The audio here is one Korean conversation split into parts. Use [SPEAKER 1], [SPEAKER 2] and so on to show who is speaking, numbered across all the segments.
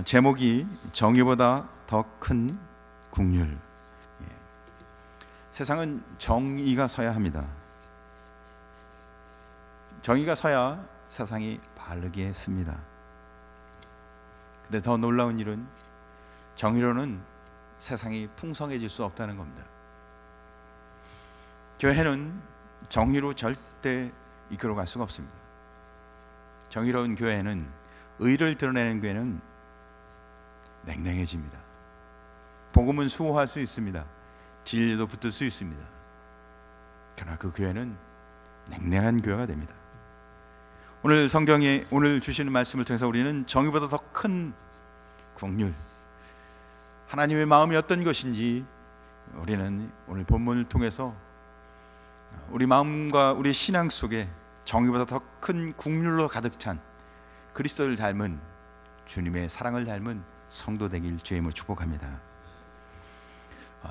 [SPEAKER 1] 제목이 정의보다 더 큰 국률. 세상은 정의가 서야 합니다. 정의가 서야 세상이 바르게 씁니다. 근데 더 놀라운 일은 정의로는 세상이 풍성해질 수 없다는 겁니다. 교회는 정의로 절대 이끌어갈 수가 없습니다. 정의로운 교회는, 의를 드러내는 교회는 냉랭해집니다. 복음은 수호할 수 있습니다. 진리도 붙들 수 있습니다. 그러나 그 교회는 냉랭한 교회가 됩니다. 오늘 성경에 오늘 주시는 말씀을 통해서 우리는 정의보다 더 큰 국률, 하나님의 마음이 어떤 것인지 우리는 오늘 본문을 통해서 우리 마음과 우리 신앙 속에 정의보다 더 큰 국률로 가득 찬 그리스도를 닮은, 주님의 사랑을 닮은 성도 되길 주임을 축복합니다.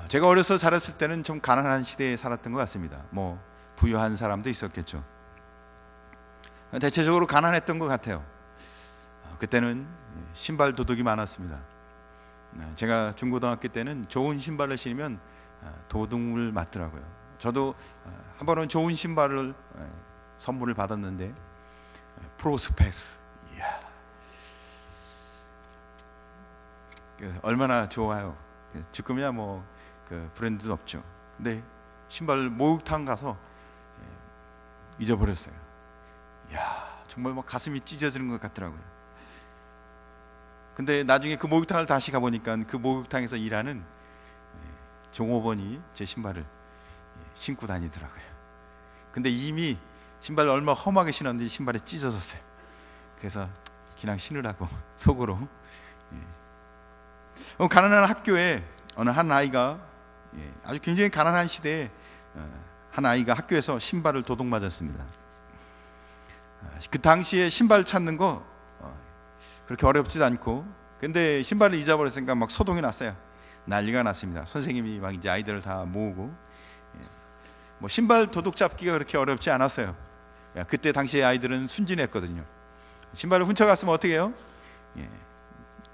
[SPEAKER 1] 제가 어려서 자랐을 때는 좀 가난한 시대에 살았던 것 같습니다. 뭐 부유한 사람도 있었겠죠. 대체적으로 가난했던 것 같아요. 그때는 신발 도둑이 많았습니다. 제가 중고등학교 때는 좋은 신발을 신으면 도둑을 맞더라고요. 저도 한 번은 좋은 신발을 선물을 받았는데 프로스페스, 이야, 얼마나 좋아요. 지금이야 뭐 그 브랜드도 없죠. 근데 신발 목욕탕 가서 잊어버렸어요. 이야, 정말 막 가슴이 찢어지는 것 같더라고요. 근데 나중에 그 목욕탕을 다시 가보니까 그 목욕탕에서 일하는 종업원이 제 신발을 신고 다니더라고요. 근데 이미 신발을 얼마나 험하게 신었는지 신발이 찢어졌어요. 그래서 그냥 신으라고 속으로. 가난한 학교에 어느 한 아이가, 아주 굉장히 가난한 시대에 한 아이가 학교에서 신발을 도둑 맞았습니다. 그 당시에 신발 찾는 거 그렇게 어렵지도 않고, 근데 신발을 잊어버렸으니까 막 소동이 났어요. 난리가 났습니다. 선생님이 막 이제 아이들을 다 모으고, 뭐 신발 도둑 잡기가 그렇게 어렵지 않았어요. 그때 당시에 아이들은 순진했거든요. 신발을 훔쳐갔으면 어떻게 해요?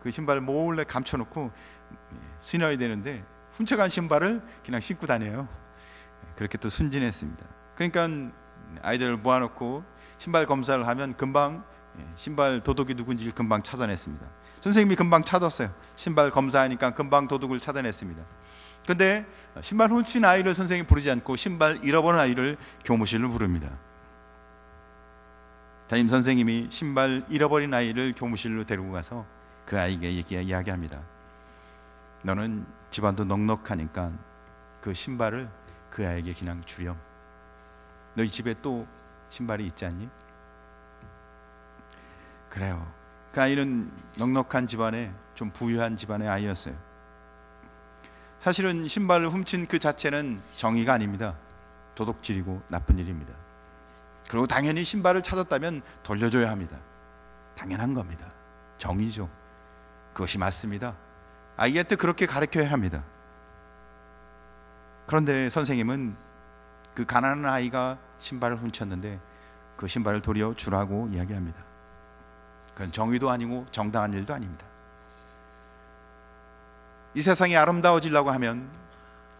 [SPEAKER 1] 그 신발을 몰래 감춰놓고 신어야 되는데 훔쳐간 신발을 그냥 신고 다녀요. 그렇게 또 순진했습니다. 그러니까 아이들을 모아놓고 신발 검사를 하면 금방 신발 도둑이 누군지 금방 찾아냈습니다. 선생님이 금방 찾았어요. 신발 검사하니까 금방 도둑을 찾아냈습니다. 근데 신발 훔친 아이를 선생님이 부르지 않고 신발 잃어버린 아이를 교무실로 부릅니다. 담임 선생님이 신발 잃어버린 아이를 교무실로 데리고 가서 그 아이에게 이야기합니다. 너는 집안도 넉넉하니까 그 신발을 그 아이에게 그냥 주렴. 너희 집에 또 신발이 있지 않니? 그래요. 그 아이는 넉넉한 집안에, 좀 부유한 집안의 아이였어요. 사실은 신발을 훔친 그 자체는 정의가 아닙니다. 도둑질이고 나쁜 일입니다. 그리고 당연히 신발을 찾았다면 돌려줘야 합니다. 당연한 겁니다. 정의죠. 그것이 맞습니다. 아이한테 그렇게 가르쳐야 합니다. 그런데 선생님은 그 가난한 아이가 신발을 훔쳤는데 그 신발을 도리어 주라고 이야기합니다. 그건 정의도 아니고 정당한 일도 아닙니다. 이 세상이 아름다워지려고 하면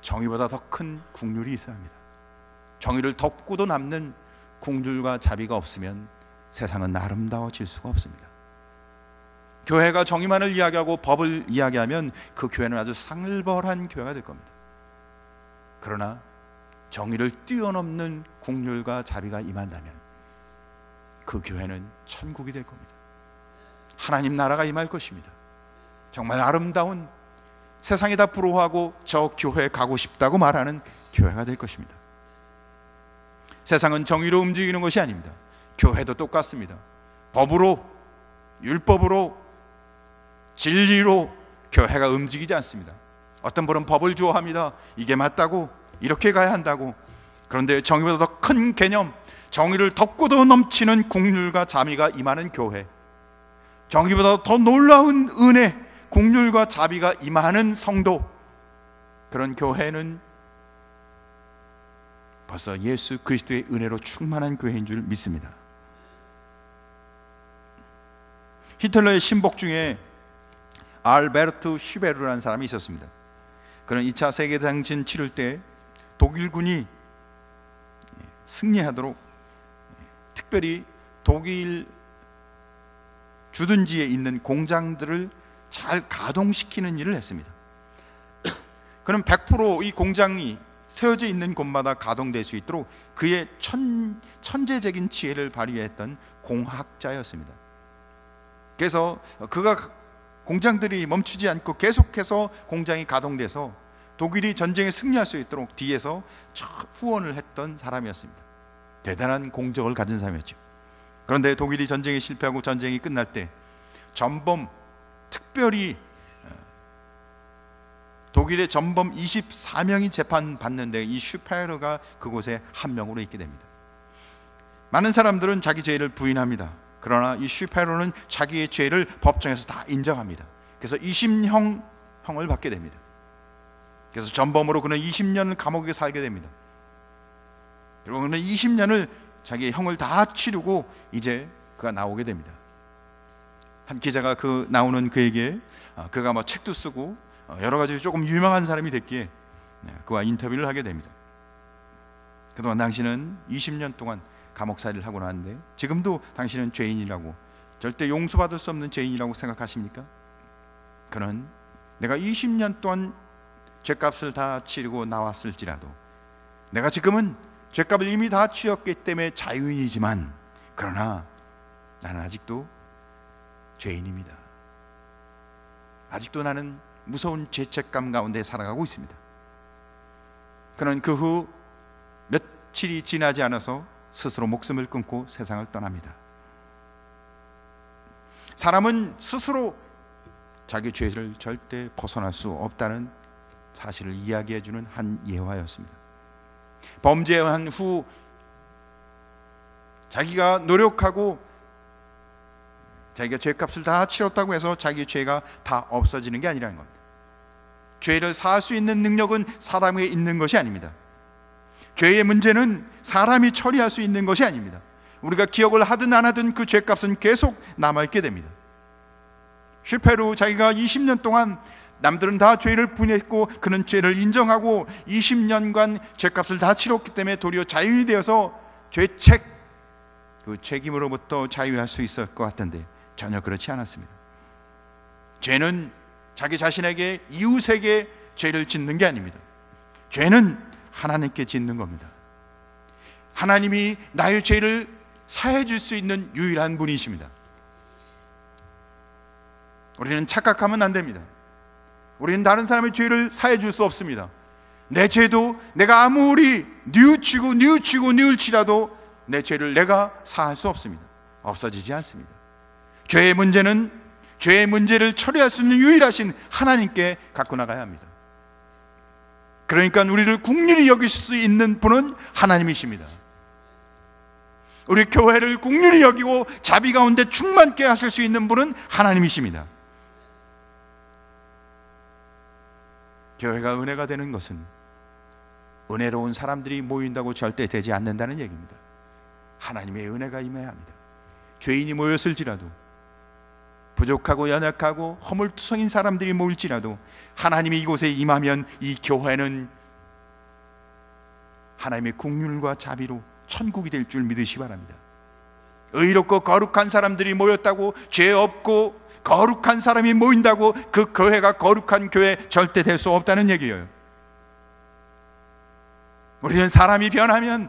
[SPEAKER 1] 정의보다 더 큰 국률이 있어야 합니다. 정의를 덮고도 남는 국률과 자비가 없으면 세상은 아름다워질 수가 없습니다. 교회가 정의만을 이야기하고 법을 이야기하면 그 교회는 아주 상을벌한 교회가 될 겁니다. 그러나 정의를 뛰어넘는 국률과 자비가 임한다면 그 교회는 천국이 될 겁니다. 하나님 나라가 임할 것입니다. 정말 아름다운, 세상이 다 부러워하고 저 교회에 가고 싶다고 말하는 교회가 될 것입니다. 세상은 정의로 움직이는 것이 아닙니다. 교회도 똑같습니다. 법으로, 율법으로, 진리로 교회가 움직이지 않습니다. 어떤 분은 법을 좋아합니다. 이게 맞다고, 이렇게 가야 한다고. 그런데 정의보다 더 큰 개념, 정의를 덮고도 넘치는 국률과 자비가 임하는 교회, 정의보다 더 놀라운 은혜, 국률과 자비가 임하는 성도, 그런 교회는 벌써 예수 그리스도의 은혜로 충만한 교회인 줄 믿습니다. 히틀러의 신복 중에 알베르트 슈베르라는 사람이 있었습니다. 그는 2차 세계대전 치를 때 독일군이 승리하도록 특별히 독일 주둔지에 있는 공장들을 잘 가동시키는 일을 했습니다. 그는 100% 이 공장이 세워져 있는 곳마다 가동될 수 있도록 그의 천재적인 지혜를 발휘했던 공학자였습니다. 그래서 그가 공장들이 멈추지 않고 계속해서 공장이 가동돼서 독일이 전쟁에 승리할 수 있도록 뒤에서 후원을 했던 사람이었습니다. 대단한 공적을 가진 사람이었죠. 그런데 독일이 전쟁에 실패하고 전쟁이 끝날 때 전범, 특별히 독일의 전범 24명이 재판받는데 이 슈페르가 그곳에 한 명으로 있게 됩니다. 많은 사람들은 자기 죄를 부인합니다. 그러나 이 슈페르는 자기의 죄를 법정에서 다 인정합니다. 그래서 20형을 받게 됩니다. 그래서 전범으로 그는 20년 감옥에 살게 됩니다. 그리고 그는 20년을 자기의 형을 다 치르고 이제 그가 나오게 됩니다. 한 기자가 나오는 그에게 그가 뭐 책도 쓰고 여러 가지 조금 유명한 사람이 됐기에 그와 인터뷰를 하게 됩니다. 그동안 당신은 20년 동안 감옥살이를 하고 나왔는데 지금도 당신은 죄인이라고, 절대 용서받을 수 없는 죄인이라고 생각하십니까? 그는 내가 20년 동안 죄값을 다 치르고 나왔을지라도 내가 지금은 죄값을 이미 다 치렀기 때문에 자유인이지만 그러나 나는 아직도 죄인입니다. 아직도 나는 무서운 죄책감 가운데 살아가고 있습니다. 그는 그 후 며칠이 지나지 않아서 스스로 목숨을 끊고 세상을 떠납니다. 사람은 스스로 자기 죄를 절대 벗어날 수 없다는 사실을 이야기해 주는 한 예화였습니다. 범죄한 후 자기가 노력하고 자기가 죄값을 다 치렀다고 해서 자기 죄가 다 없어지는 게 아니라는 겁니다. 죄를 사할 수 있는 능력은 사람에게 있는 것이 아닙니다. 죄의 문제는 사람이 처리할 수 있는 것이 아닙니다. 우리가 기억을 하든 안 하든 그 죄값은 계속 남아있게 됩니다. 슈페르 자기가 20년 동안 남들은 다 죄를 부인했고 그는 죄를 인정하고 20년간 죄값을 다 치렀기 때문에 도리어 자유인이 되어서 죄책, 그 책임으로부터 자유할 수 있을 것 같은데 전혀 그렇지 않았습니다. 죄는 자기 자신에게, 이웃에게 죄를 짓는 게 아닙니다. 죄는 하나님께 짓는 겁니다. 하나님이 나의 죄를 사해 줄 수 있는 유일한 분이십니다. 우리는 착각하면 안 됩니다. 우리는 다른 사람의 죄를 사해 줄 수 없습니다. 내 죄도 내가 아무리 뉘우치라도 내 죄를 내가 사할 수 없습니다. 없어지지 않습니다. 죄의 문제는 죄의 문제를 처리할 수 있는 유일하신 하나님께 갖고 나가야 합니다. 그러니까 우리를 긍휼히 여기실 수 있는 분은 하나님이십니다. 우리 교회를 긍휼히 여기고 자비 가운데 충만케 하실 수 있는 분은 하나님이십니다. 교회가 은혜가 되는 것은 은혜로운 사람들이 모인다고 절대 되지 않는다는 얘기입니다. 하나님의 은혜가 임해야 합니다. 죄인이 모였을지라도, 부족하고 연약하고 허물투성인 사람들이 모일지라도 하나님이 이곳에 임하면 이 교회는 하나님의 긍휼과 자비로 천국이 될 줄 믿으시기 바랍니다. 의롭고 거룩한 사람들이 모였다고 죄 없고 거룩한 사람이 모인다고 그 교회가 거룩한 교회 절대 될 수 없다는 얘기예요. 우리는 사람이 변하면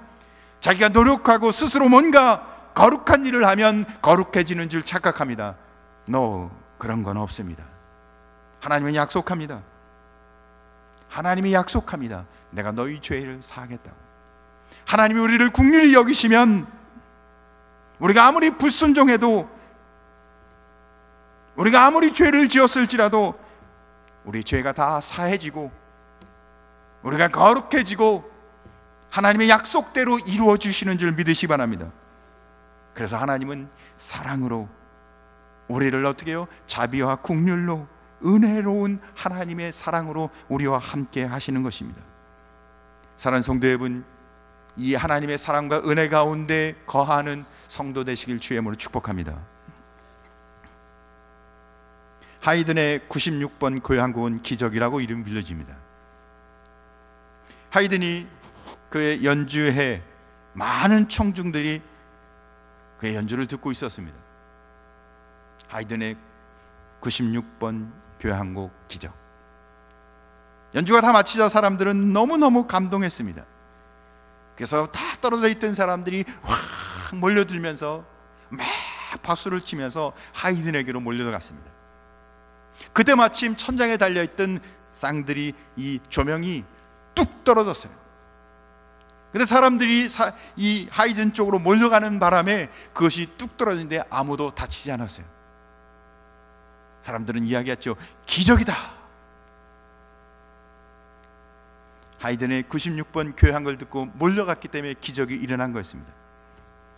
[SPEAKER 1] 자기가 노력하고 스스로 뭔가 거룩한 일을 하면 거룩해지는 줄 착각합니다. No, 그런 건 없습니다. 하나님은 약속합니다. 하나님이 약속합니다. 내가 너희 죄를 사하겠다고. 하나님이 우리를 긍휼히 여기시면 우리가 아무리 불순종해도, 우리가 아무리 죄를 지었을지라도 우리 죄가 다 사해지고 우리가 거룩해지고 하나님의 약속대로 이루어 주시는 줄 믿으시기 바랍니다. 그래서 하나님은 사랑으로 우리를 어떻게 해요? 자비와 긍휼로, 은혜로운 하나님의 사랑으로 우리와 함께 하시는 것입니다. 사랑하는 성도 여러분, 이 하나님의 사랑과 은혜 가운데 거하는 성도 되시길 주의 이름으로 축복합니다. 하이든의 96번 교향곡은 기적이라고 이름 불려집니다. 하이든이 그의 연주에 많은 청중들이 그의 연주를 듣고 있었습니다. 하이든의 96번 교향곡 기적. 연주가 다 마치자 사람들은 너무너무 감동했습니다. 그래서 다 떨어져 있던 사람들이 확 몰려들면서 막 박수를 치면서 하이든에게로 몰려갔습니다. 그때 마침 천장에 달려있던 쌍들이, 이 조명이 뚝 떨어졌어요. 근데 사람들이 이 하이든 쪽으로 몰려가는 바람에 그것이 뚝 떨어지는데 아무도 다치지 않았어요. 사람들은 이야기했죠. 기적이다. 하이든의 96번 교향을 듣고 몰려갔기 때문에 기적이 일어난 거였습니다.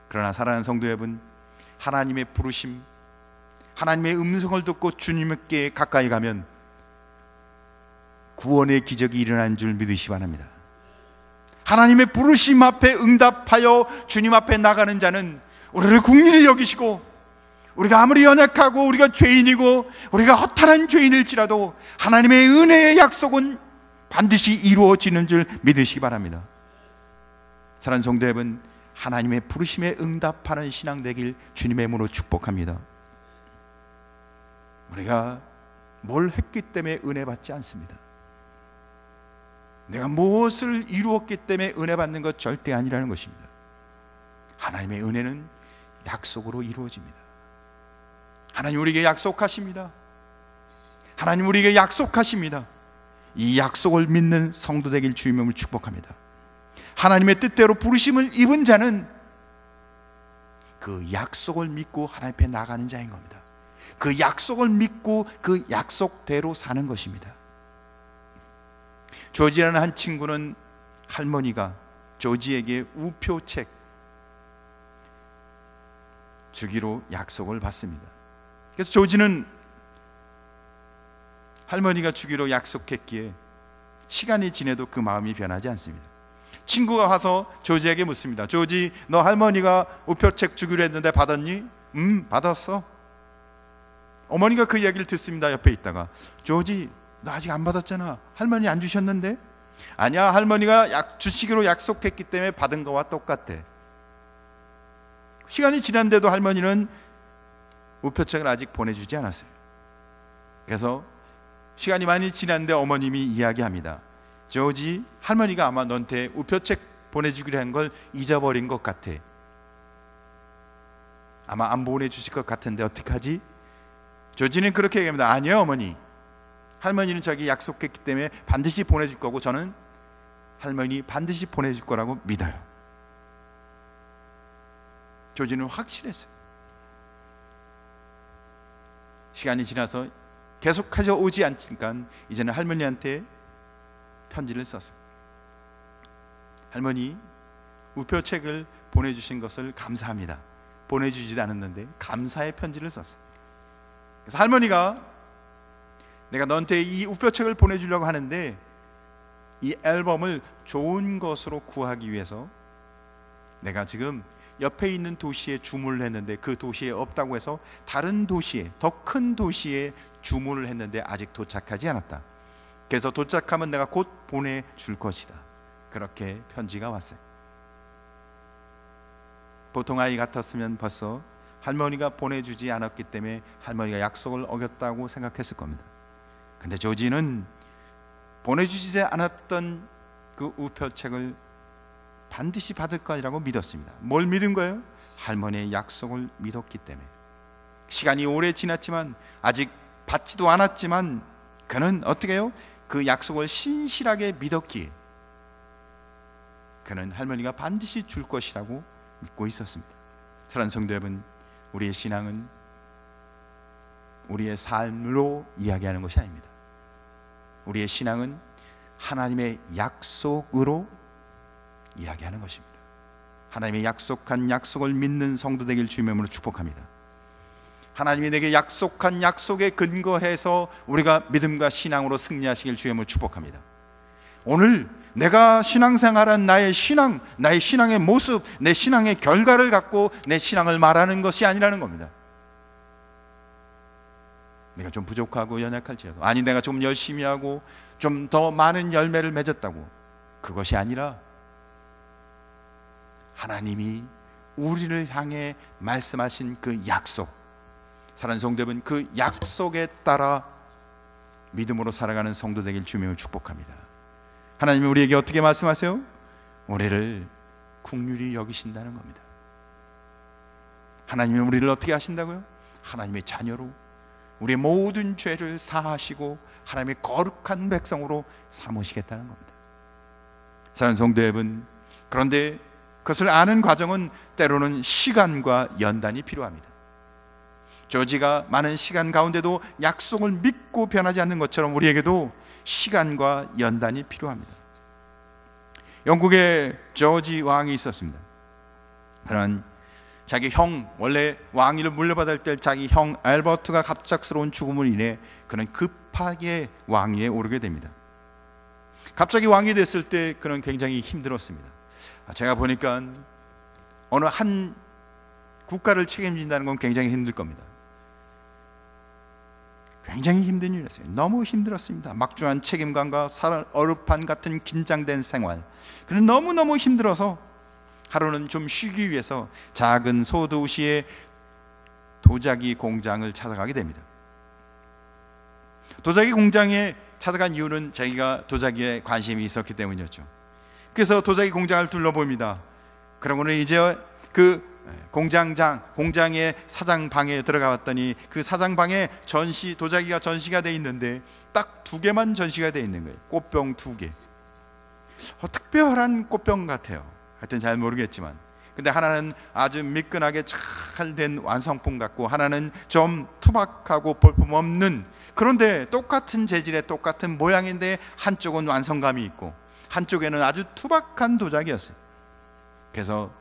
[SPEAKER 1] 그러나 사랑하는 성도 여러분, 하나님의 부르심, 하나님의 음성을 듣고 주님께 가까이 가면 구원의 기적이 일어나는 줄 믿으시기 바랍니다. 하나님의 부르심 앞에 응답하여 주님 앞에 나가는 자는 우리를 긍휼히 여기시고, 우리가 아무리 연약하고 우리가 죄인이고 우리가 허탄한 죄인일지라도 하나님의 은혜의 약속은 반드시 이루어지는 줄 믿으시기 바랍니다. 사랑하는 성도 여러분, 하나님의 부르심에 응답하는 신앙 되길 주님의 이름으로 축복합니다. 우리가 뭘 했기 때문에 은혜 받지 않습니다. 내가 무엇을 이루었기 때문에 은혜 받는 것 절대 아니라는 것입니다. 하나님의 은혜는 약속으로 이루어집니다. 하나님 우리에게 약속하십니다. 하나님 우리에게 약속하십니다. 이 약속을 믿는 성도 되길 주님의 이름으로 축복합니다. 하나님의 뜻대로 부르심을 입은 자는 그 약속을 믿고 하나님 앞에 나가는 자인 겁니다. 그 약속을 믿고 그 약속대로 사는 것입니다. 조지라는 한 친구는 할머니가 조지에게 우표책 주기로 약속을 받습니다. 그래서 조지는 할머니가 주기로 약속했기에 시간이 지내도 그 마음이 변하지 않습니다. 친구가 와서 조지에게 묻습니다. 조지, 너 할머니가 우표책 주기로 했는데 받았니? 받았어. 어머니가 그 이야기를 듣습니다. 옆에 있다가, 조지, 너 아직 안 받았잖아. 할머니 안 주셨는데? 아니야, 할머니가 주시기로 약속했기 때문에 받은 거와 똑같아. 시간이 지났는데도 할머니는 우표책을 아직 보내주지 않았어요. 그래서 시간이 많이 지났는데 어머님이 이야기합니다. 조지, 할머니가 아마 너한테 우표책 보내주기로 한 걸 잊어버린 것 같아. 아마 안 보내주실 것 같은데 어떡하지? 조지는 그렇게 얘기합니다. 아니요, 어머니, 할머니는 자기 약속했기 때문에 반드시 보내줄 거고 저는 할머니 반드시 보내줄 거라고 믿어요. 조지는 확실했어요. 시간이 지나서 계속해서 오지 않으니까 이제는 할머니한테 편지를 썼어요. 할머니, 우표책을 보내주신 것을 감사합니다. 보내주지도 않았는데 감사의 편지를 썼어요. 그래서 할머니가 내가 너한테 이 우표책을 보내주려고 하는데 이 앨범을 좋은 것으로 구하기 위해서 내가 지금 옆에 있는 도시에 주문을 했는데 그 도시에 없다고 해서 다른 도시에, 더 큰 도시에 주문을 했는데 아직 도착하지 않았다. 그래서 도착하면 내가 곧 보내줄 것이다. 그렇게 편지가 왔어요. 보통 아이 같았으면 벌써 할머니가 보내주지 않았기 때문에 할머니가 약속을 어겼다고 생각했을 겁니다. 근데 조지는 보내주지 않았던 그 우표책을 반드시 받을 거라고 믿었습니다. 뭘 믿은 거예요? 할머니의 약속을 믿었기 때문에. 시간이 오래 지났지만 아직 받지도 않았지만 그는 어떻게 해요? 그 약속을 신실하게 믿었기에 그는 할머니가 반드시 줄 것이라고 믿고 있었습니다. 사랑하는 성도 여러분, 우리의 신앙은 우리의 삶으로 이야기하는 것이 아닙니다. 우리의 신앙은 하나님의 약속으로 이야기하는 것입니다. 하나님의 약속한 약속을 믿는 성도 되길 주님의 이름으로 축복합니다. 하나님이 내게 약속한 약속에 근거해서 우리가 믿음과 신앙으로 승리하시길 주님의 이름으로 축복합니다. 오늘 내가 신앙생활한 나의 신앙, 나의 신앙의 모습, 내 신앙의 결과를 갖고 내 신앙을 말하는 것이 아니라는 겁니다. 내가 좀 부족하고 연약할지라도, 아니 내가 좀 열심히 하고 좀 더 많은 열매를 맺었다고, 그것이 아니라 하나님이 우리를 향해 말씀하신 그 약속, 사랑하는 성도 여러분, 그 약속에 따라 믿음으로 살아가는 성도 되길 주님을 축복합니다. 하나님이 우리에게 어떻게 말씀하세요? 우리를 긍휼히 여기신다는 겁니다. 하나님이 우리를 어떻게 하신다고요? 하나님의 자녀로, 우리의 모든 죄를 사하시고 하나님의 거룩한 백성으로 삼으시겠다는 겁니다. 사랑하는 성도 여러분, 그런데 그것을 아는 과정은 때로는 시간과 연단이 필요합니다. 조지가 많은 시간 가운데도 약속을 믿고 변하지 않는 것처럼 우리에게도 시간과 연단이 필요합니다. 영국에 조지 왕이 있었습니다. 그런 자기 형, 원래 왕위를 물려받을 때 자기 형 알버트가 갑작스러운 죽음을 인해 그는 급하게 왕위에 오르게 됩니다. 갑자기 왕이 됐을 때 그는 굉장히 힘들었습니다. 제가 보니까 어느 한 국가를 책임진다는 건 굉장히 힘들 겁니다. 굉장히 힘든 일이었어요. 너무 힘들었습니다. 막중한 책임감과 얼음판 같은 긴장된 생활, 그는 너무너무 힘들어서 하루는 좀 쉬기 위해서 작은 소도시의 도자기 공장을 찾아가게 됩니다. 도자기 공장에 찾아간 이유는 자기가 도자기에 관심이 있었기 때문이었죠. 그래서 도자기 공장을 둘러봅니다. 그러고는 이제 그 공장의 사장 방에 들어가 봤더니 그 사장 방에 도자기가 전시가 돼 있는데 딱 2개만 전시가 돼 있는 거예요. 꽃병 2개. 특별한 꽃병 같아요. 하여튼 잘 모르겠지만, 근데 하나는 아주 미끈하게 잘 된 완성품 같고, 하나는 좀 투박하고 볼품없는, 그런데 똑같은 재질의 똑같은 모양인데 한쪽은 완성감이 있고 한쪽에는 아주 투박한 도자기였어요. 그래서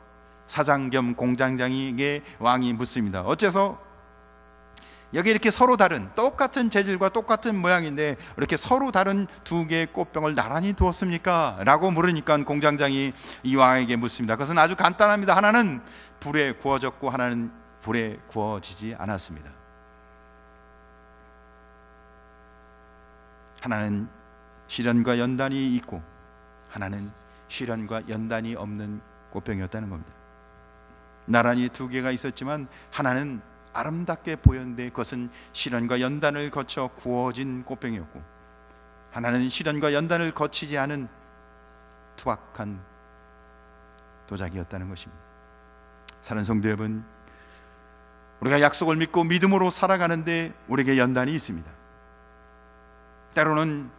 [SPEAKER 1] 사장 겸 공장장에게 왕이 묻습니다. 어째서 여기 이렇게 서로 다른 똑같은 재질과 똑같은 모양인데 이렇게 서로 다른 2개의 꽃병을 나란히 두었습니까? 라고 물으니까 공장장이 이 왕에게 묻습니다. 그것은 아주 간단합니다. 하나는 불에 구워졌고 하나는 불에 구워지지 않았습니다. 하나는 시련과 연단이 있고 하나는 시련과 연단이 없는 꽃병이었다는 겁니다. 나란히 2개가 있었지만 하나는 아름답게 보였는데 그것은 시련과 연단을 거쳐 구워진 꽃병이었고, 하나는 시련과 연단을 거치지 않은 투박한 도자기였다는 것입니다. 사랑하는 성도 여러분, 우리가 약속을 믿고 믿음으로 살아가는데 우리에게 연단이 있습니다. 때로는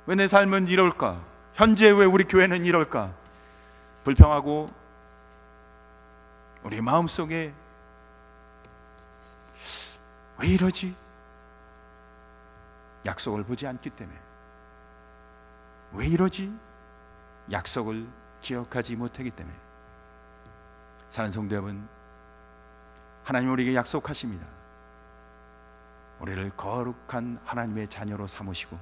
[SPEAKER 1] 왜 내 삶은 이럴까? 현재 왜 우리 교회는 이럴까? 불평하고 우리 마음속에 왜 이러지? 약속을 보지 않기 때문에. 왜 이러지? 약속을 기억하지 못하기 때문에. 사랑하는 성도 여러분, 하나님 우리에게 약속하십니다. 우리를 거룩한 하나님의 자녀로 삼으시고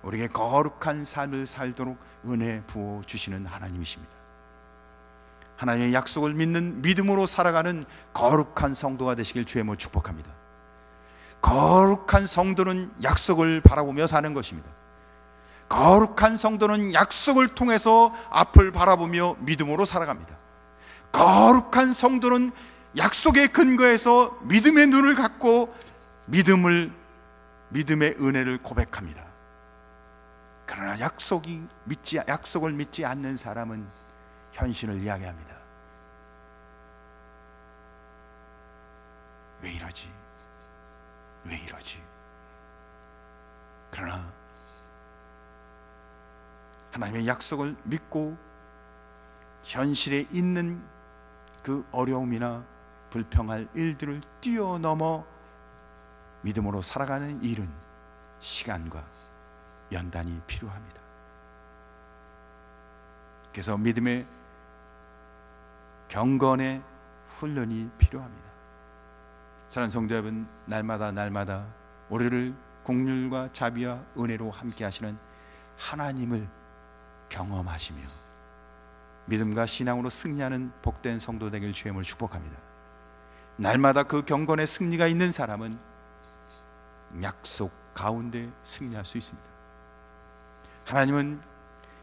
[SPEAKER 1] 우리에게 거룩한 삶을 살도록 은혜 부어 주시는 하나님이십니다. 하나님의 약속을 믿는 믿음으로 살아가는 거룩한 성도가 되시길 주의 이름으로 축복합니다. 거룩한 성도는 약속을 바라보며 사는 것입니다. 거룩한 성도는 약속을 통해서 앞을 바라보며 믿음으로 살아갑니다. 거룩한 성도는 약속의 근거에서 믿음의 눈을 갖고 믿음의 은혜를 고백합니다. 그러나 약속을 믿지 않는 사람은 현실을 이야기합니다. 왜 이러지? 왜 이러지? 그러나 하나님의 약속을 믿고 현실에 있는 그 어려움이나 불평할 일들을 뛰어넘어 믿음으로 살아가는 일은 시간과 연단이 필요합니다. 그래서 믿음의 경건의 훈련이 필요합니다. 사랑하는 성도 여러분, 날마다 우리를 긍휼과 자비와 은혜로 함께 하시는 하나님을 경험하시며 믿음과 신앙으로 승리하는 복된 성도 되길 주의 이름으로 축복합니다. 날마다 그 경건의 승리가 있는 사람은 약속 가운데 승리할 수 있습니다. 하나님은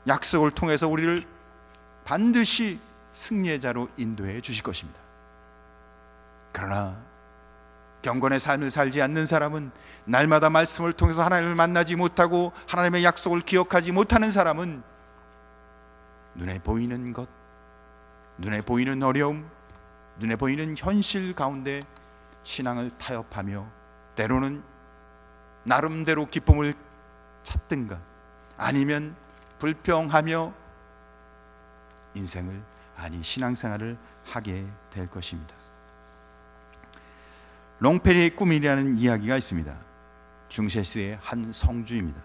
[SPEAKER 1] 약속을 통해서 우리를 반드시 승리의 자로 인도해 주실 것입니다. 그러나 경건의 삶을 살지 않는 사람은, 날마다 말씀을 통해서 하나님을 만나지 못하고 하나님의 약속을 기억하지 못하는 사람은 눈에 보이는 것, 눈에 보이는 어려움, 눈에 보이는 현실 가운데 신앙을 타협하며 때로는 나름대로 기쁨을 찾든가 아니면 불평하며 인생을, 아니 신앙생활을 하게 될 것입니다. 롱페리의 꿈이라는 이야기가 있습니다. 중세시대의 한 성주입니다.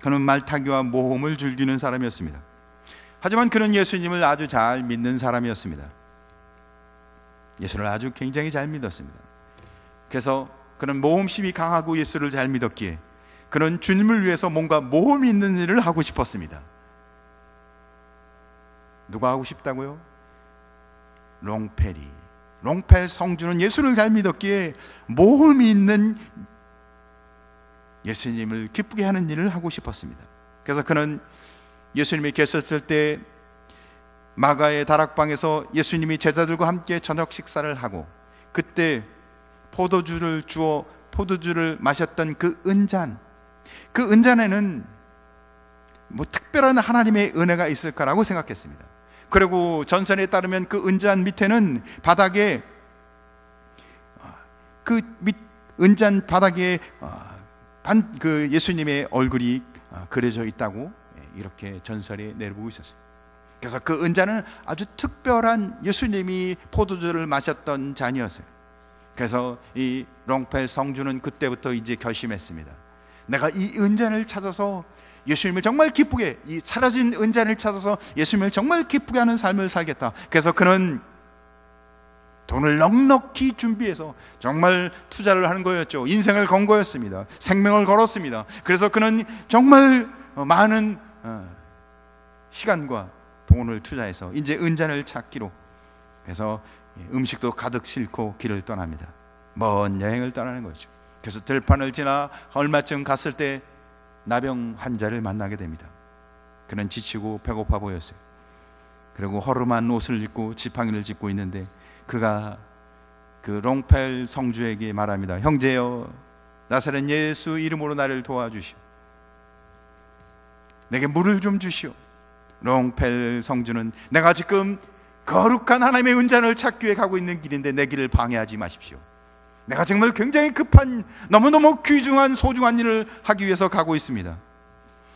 [SPEAKER 1] 그는 말타기와 모험을 즐기는 사람이었습니다. 하지만 그는 예수님을 아주 잘 믿는 사람이었습니다. 예수를 아주 굉장히 잘 믿었습니다. 그래서 그는 모험심이 강하고 예수를 잘 믿었기에 그는 주님을 위해서 뭔가 모험이 있는 일을 하고 싶었습니다. 누가 하고 싶다고요? 롱펠 성주는 예수를 잘 믿었기에 모험이 있는 예수님을 기쁘게 하는 일을 하고 싶었습니다. 그래서 그는 예수님이 계셨을 때 마가의 다락방에서 예수님이 제자들과 함께 저녁 식사를 하고 그때 포도주를 주어 포도주를 마셨던 그 은잔에는 뭐 특별한 하나님의 은혜가 있을까라고 생각했습니다. 그리고 전설에 따르면 그 은잔 밑에는 바닥에 은잔 바닥에 그 예수님의 얼굴이 그려져 있다고 이렇게 전설에 내려보고 있었어요. 그래서 그 은잔은 아주 특별한 예수님이 포도주를 마셨던 잔이었어요. 그래서 이 롱펠 성주는 그때부터 이제 결심했습니다. 내가 이 은잔을 찾아서 예수님을 정말 기쁘게, 이 사라진 은잔을 찾아서 예수님을 정말 기쁘게 하는 삶을 살겠다. 그래서 그는 돈을 넉넉히 준비해서 정말 투자를 하는 거였죠. 인생을 건 거였습니다. 생명을 걸었습니다. 그래서 그는 정말 많은 시간과 돈을 투자해서 이제 은잔을 찾기로 해서 음식도 가득 싣고 길을 떠납니다. 먼 여행을 떠나는 거죠. 그래서 들판을 지나 얼마쯤 갔을 때 나병 환자를 만나게 됩니다. 그는 지치고 배고파 보였어요. 그리고 허름한 옷을 입고 지팡이를 짚고 있는데 그가 그 롱펠 성주에게 말합니다. 형제여, 나사렛 예수 이름으로 나를 도와주시오. 내게 물을 좀 주시오. 롱펠 성주는 내가 지금 거룩한 하나님의 은잔을 찾기 위해 가고 있는 길인데 내 길을 방해하지 마십시오. 내가 정말 굉장히 급한, 너무너무 귀중한 소중한 일을 하기 위해서 가고 있습니다.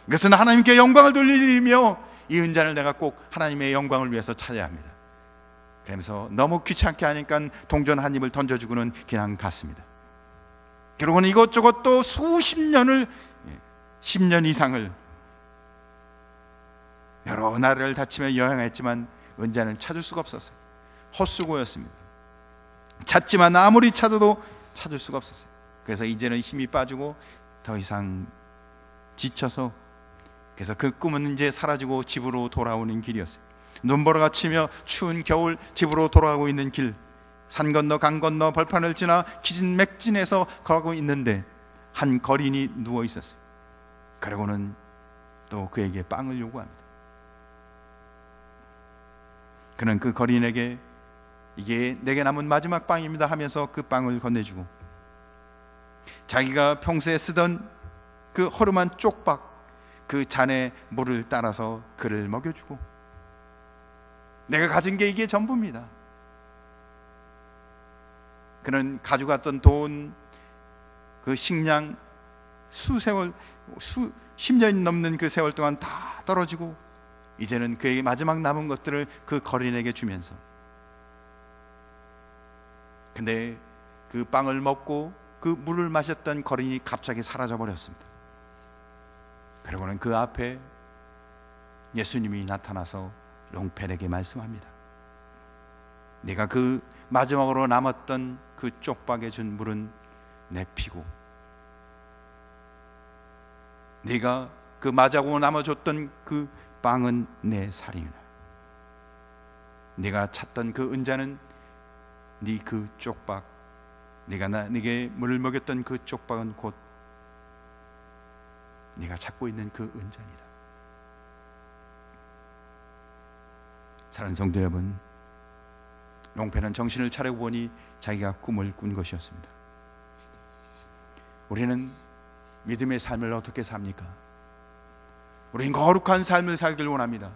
[SPEAKER 1] 그것은 하나님께 영광을 돌릴 일이며 이 은잔을 내가 꼭 하나님의 영광을 위해서 찾아야 합니다. 그러면서 너무 귀찮게 하니까 동전 한 입을 던져주고는 그냥 갔습니다. 결국은 이것저것 또 수십 년을, 10년 이상을 여러 나라를 다치며 여행했지만 은잔을 찾을 수가 없었어요. 헛수고였습니다. 찾지만 아무리 찾아도 찾을 수가 없었어요. 그래서 이제는 힘이 빠지고 더 이상 지쳐서, 그래서 그 꿈은 이제 사라지고 집으로 돌아오는 길이었어요. 눈보라가 치며 추운 겨울 집으로 돌아가고 있는 길, 산 건너 강 건너 벌판을 지나 기진맥진해서 걸어가고 있는데 한 거린이 누워 있었어요. 그러고는 또 그에게 빵을 요구합니다. 그는 그 거린에게 이게 내게 남은 마지막 빵입니다 하면서 그 빵을 건네주고 자기가 평소에 쓰던 그 허름한 쪽박, 그 잔의 물을 따라서 그를 먹여주고 내가 가진 게 이게 전부입니다. 그는 가져갔던 돈, 그 식량 수세월, 수십 년이 넘는 그 세월 동안 다 떨어지고 이제는 그에게 마지막 남은 것들을 그 거린에게 주면서, 근데 그 빵을 먹고 그 물을 마셨던 거린이 갑자기 사라져 버렸습니다. 그리고는 그 앞에 예수님이 나타나서 롱펠에게 말씀합니다. 네가 그 마지막으로 남았던 그 쪽박에 준 물은 내 피고, 네가 그 마지막으로 남아줬던 그 빵은 내 살이나, 네가 찾던 그 은자는 네 그 쪽박, 네게 물을 먹였던 그 쪽박은 곧 네가 찾고 있는 그 은잔이다. 사랑하는 성도 여러분, 롱패는 정신을 차려보니 자기가 꿈을 꾼 것이었습니다. 우리는 믿음의 삶을 어떻게 삽니까? 우리는 거룩한 삶을 살길 원합니다.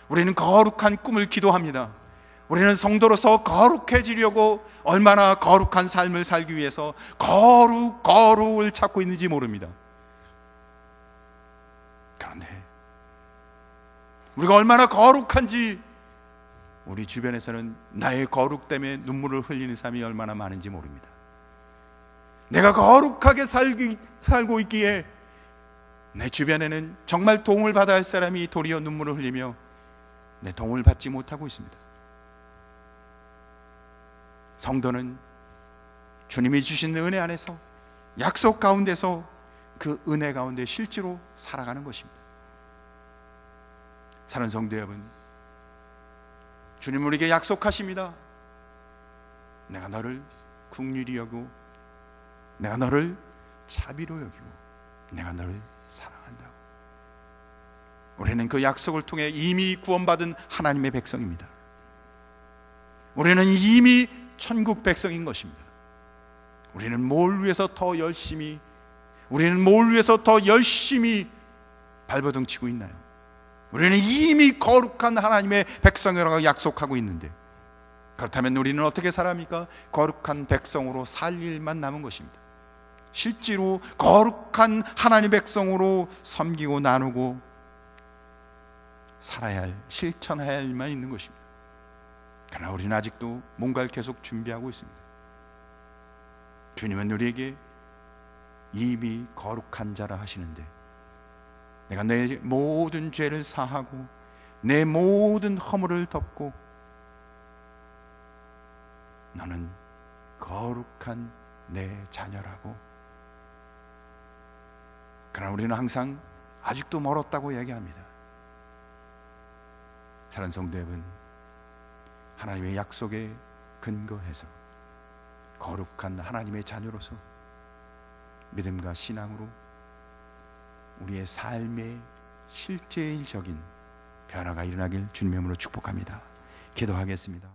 [SPEAKER 1] 우리는 거룩한 꿈을 기도합니다. 우리는 성도로서 거룩해지려고 얼마나 거룩한 삶을 살기 위해서 거룩을 찾고 있는지 모릅니다. 그런데 우리가 얼마나 거룩한지 우리 주변에서는 나의 거룩 때문에 눈물을 흘리는 사람이 얼마나 많은지 모릅니다. 내가 거룩하게 살고 있기에 내 주변에는 정말 도움을 받아야 할 사람이 도리어 눈물을 흘리며 내 도움을 받지 못하고 있습니다. 성도는 주님이 주신 은혜 안에서, 약속 가운데서 그 은혜 가운데 실제로 살아가는 것입니다. 사랑하는 성도 여러분, 주님 우리에게 약속하십니다. 내가 너를 긍휼히 여기고 내가 너를 자비로 여기고 내가 너를 사랑한다. 우리는 그 약속을 통해 이미 구원받은 하나님의 백성입니다. 우리는 이미 천국 백성인 것입니다. 우리는 뭘 위해서 더 열심히 발버둥 치고 있나요? 우리는 이미 거룩한 하나님의 백성이라고 약속하고 있는데, 그렇다면 우리는 어떻게 살아갑니까? 거룩한 백성으로 살 일만 남은 것입니다. 실제로 거룩한 하나님의 백성으로 섬기고 나누고 살아야 할, 실천해야 할 일만 있는 것입니다. 그러나 우리는 아직도 뭔가를 계속 준비하고 있습니다. 주님은 우리에게 이미 거룩한 자라 하시는데, 내가 내 모든 죄를 사하고 내 모든 허물을 덮고 너는 거룩한 내 자녀라고. 그러나 우리는 항상 아직도 멀었다고 얘기합니다. 사랑하는 성도 여러분, 하나님의 약속에 근거해서 거룩한 하나님의 자녀로서 믿음과 신앙으로 우리의 삶의 실제적인 변화가 일어나길 주님의 이름으로 축복합니다. 기도하겠습니다.